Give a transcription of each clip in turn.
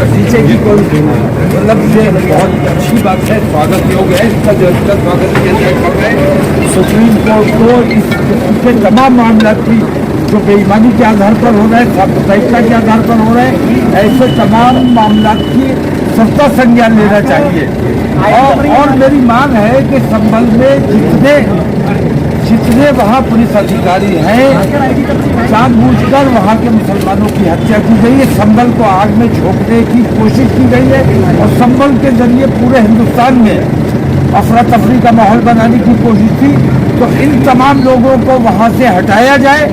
पीछे की कोई मतलब ये बहुत अच्छी बात है, स्वागत योग है इसका, जो स्वागत किया जाए। सुप्रीम कोर्ट को इसके तमाम मामला की जो बेईमानी के आधार पर हो रहा है, साम्प्रदायिकता के आधार पर हो रहा है, ऐसे तमाम मामला की सत्ता संज्ञान लेना चाहिए। और मेरी मांग है कि संभल में जितने वहाँ पुलिस अधिकारी हैं, जानबूझकर वहाँ के मुसलमानों की हत्या की गई है, संभल को आग में झोंकने की कोशिश की गई है और संभल के जरिए पूरे हिंदुस्तान में अफरा तफरी का माहौल बनाने की कोशिश थी। तो इन तमाम लोगों को वहाँ से हटाया जाए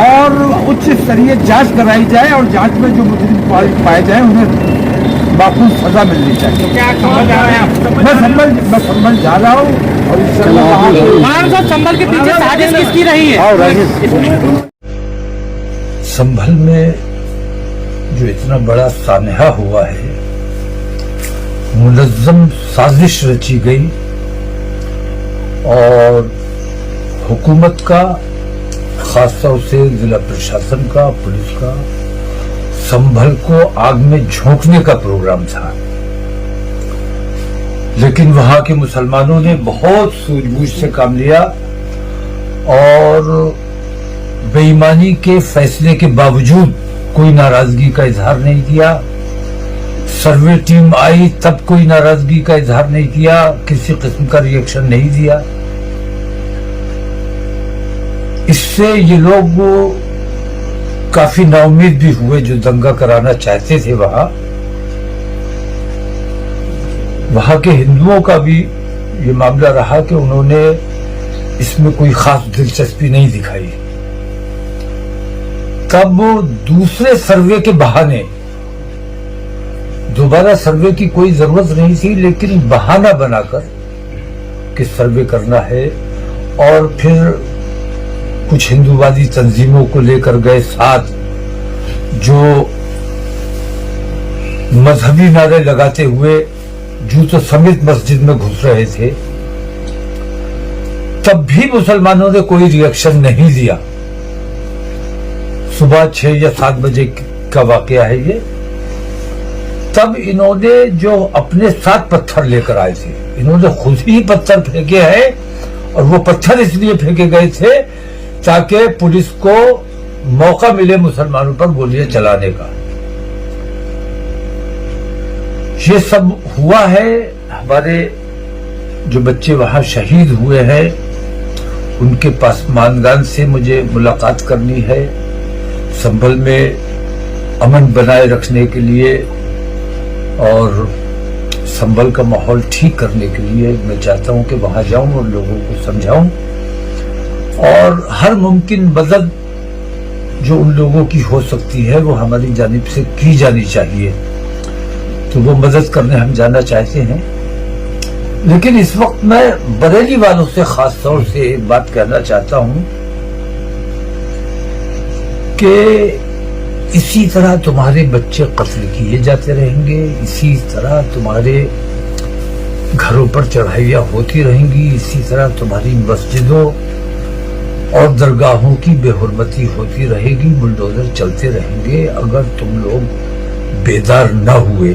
और उच्च स्तरीय जांच कराई जाए और जांच में जो मुजरिम पाए जाए उन्हें माकूल सजा मिलनी चाहिए। क्या संभल जा रहे हैं आप? मैं संभल जा रहा हूँ और संभल के पीछे साजिश किसकी रही है? संभल में जो इतना बड़ा सानहा हुआ है, मुनज़्ज़म साजिश रची गई और हुकूमत का, खास तौर से जिला प्रशासन का, पुलिस का, संभल को आग में झोंकने का प्रोग्राम था। लेकिन वहां के मुसलमानों ने बहुत सूझबूझ से काम लिया और बेईमानी के फैसले के बावजूद कोई नाराजगी का इजहार नहीं किया। सर्वे टीम आई तब कोई नाराजगी का इजहार नहीं किया, किसी किस्म का रिएक्शन नहीं दिया। इससे ये लोग काफी नाउम्मीद भी हुए जो दंगा कराना चाहते थे। वहां के हिंदुओं का भी ये मामला रहा कि उन्होंने इसमें कोई खास दिलचस्पी नहीं दिखाई। तब दूसरे सर्वे के बहाने, दोबारा सर्वे की कोई जरूरत नहीं थी, लेकिन बहाना बनाकर कि सर्वे करना है, और फिर कुछ हिंदूवादी तंजीमों को लेकर गए साथ जो मजहबी नारे लगाते हुए जूतों समेत मस्जिद में घुस रहे थे। तब भी मुसलमानों ने कोई रिएक्शन नहीं दिया। सुबह 6 या 7 बजे का वाकया है ये। तब इन्होंने जो अपने साथ पत्थर लेकर आए थे, इन्होंने खुद ही पत्थर फेंके हैं, और वो पत्थर इसलिए फेंके गए थे ताकि पुलिस को मौका मिले मुसलमानों पर गोलियां चलाने का। ये सब हुआ है। हमारे जो बच्चे वहां शहीद हुए हैं उनके पासमानगान से मुझे मुलाकात करनी है। संभल में अमन बनाए रखने के लिए और संभल का माहौल ठीक करने के लिए मैं चाहता हूं कि वहां जाऊं और लोगों को समझाऊं, और हर मुमकिन मदद जो उन लोगों की हो सकती है वो हमारी जानिब से की जानी चाहिए। तो वो मदद करने हम जाना चाहते हैं। लेकिन इस वक्त मैं बरेली वालों से खास तौर से एक बात कहना चाहता हूं कि इसी तरह तुम्हारे बच्चे कत्ल किए जाते रहेंगे, इसी तरह तुम्हारे घरों पर चढ़ाइयां होती रहेंगी, इसी तरह तुम्हारी मस्जिदों और दरगाहों की बेहुरमती होती रहेगी, बुलडोजर चलते रहेंगे अगर तुम लोग बेदार न हुए।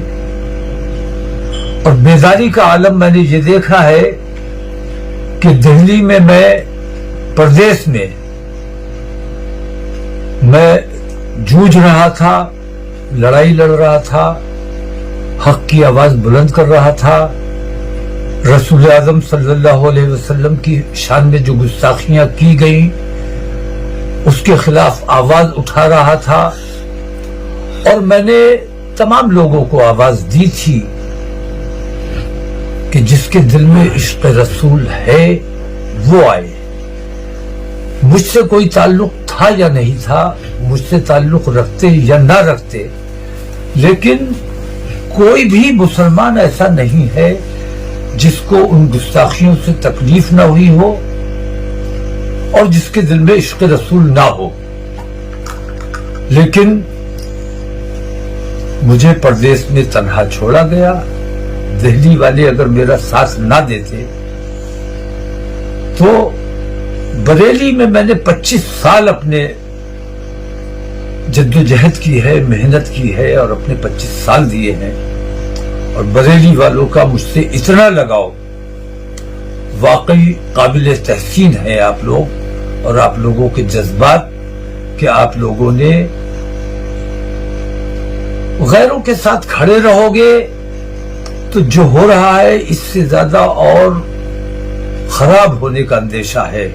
और बेदारी का आलम मैंने ये देखा है कि दिल्ली में प्रदेश में मैं जूझ रहा था, लड़ाई लड़ रहा था, हक की आवाज बुलंद कर रहा था, रसूल आज़म सल्लल्लाहु अलैहि वसल्लम की शान में जो गुस्ताखियां की गई उसके खिलाफ आवाज उठा रहा था, और मैंने तमाम लोगों को आवाज दी थी कि जिसके दिल में इश्क रसूल है वो आए। मुझसे कोई ताल्लुक था या नहीं था, मुझसे ताल्लुक रखते या ना रखते, लेकिन कोई भी मुसलमान ऐसा नहीं है जिसको उन गुस्ताखियों से तकलीफ ना हुई हो और जिसके दिल में इश्क रसूल ना हो। लेकिन मुझे प्रदेश में तन्हा छोड़ा गया। दिल्ली वाले अगर मेरा साथ ना देते तो बरेली में मैंने 25 साल अपने जद्दोजहद की है, मेहनत की है और अपने 25 साल दिए हैं। और बरेली वालों का मुझसे इतना लगाव, वाकई काबिल तहसीन है आप लोग और आप लोगों के जज्बात कि आप लोगों ने गैरों के साथ खड़े रहोगे तो जो हो रहा है इससे ज्यादा और खराब होने का अंदेशा है।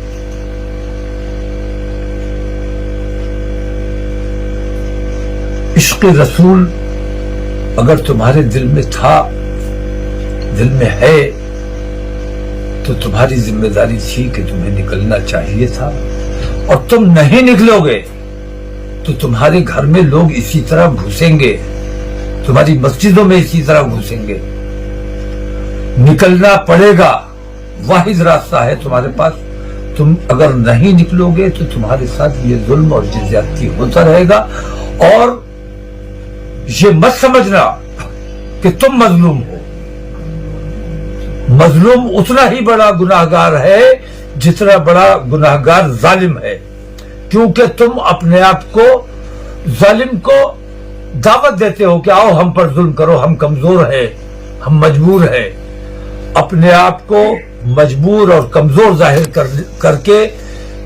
इश्क़ रसूल अगर तुम्हारे दिल में था, दिल में है, तो तुम्हारी जिम्मेदारी थी कि तुम्हें निकलना चाहिए था। और तुम नहीं निकलोगे तो तुम्हारे घर में लोग इसी तरह घुसेंगे, तुम्हारी मस्जिदों में इसी तरह घुसेंगे। निकलना पड़ेगा, वाहिद रास्ता है तुम्हारे पास। तुम अगर नहीं निकलोगे तो तुम्हारे साथ ये जुल्म और ये ज्यादती होता रहेगा। और ये मत समझना कि तुम मजलूम हो। मजलूम उतना ही बड़ा गुनाहगार है जितना बड़ा गुनाहगार जालिम है, क्योंकि तुम अपने आप को जालिम को दावत देते हो कि आओ हम पर जुल्म करो, हम कमजोर हैं, हम मजबूर हैं। अपने आप को मजबूर और कमजोर जाहिर करके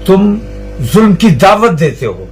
तुम जुल्म की दावत देते हो।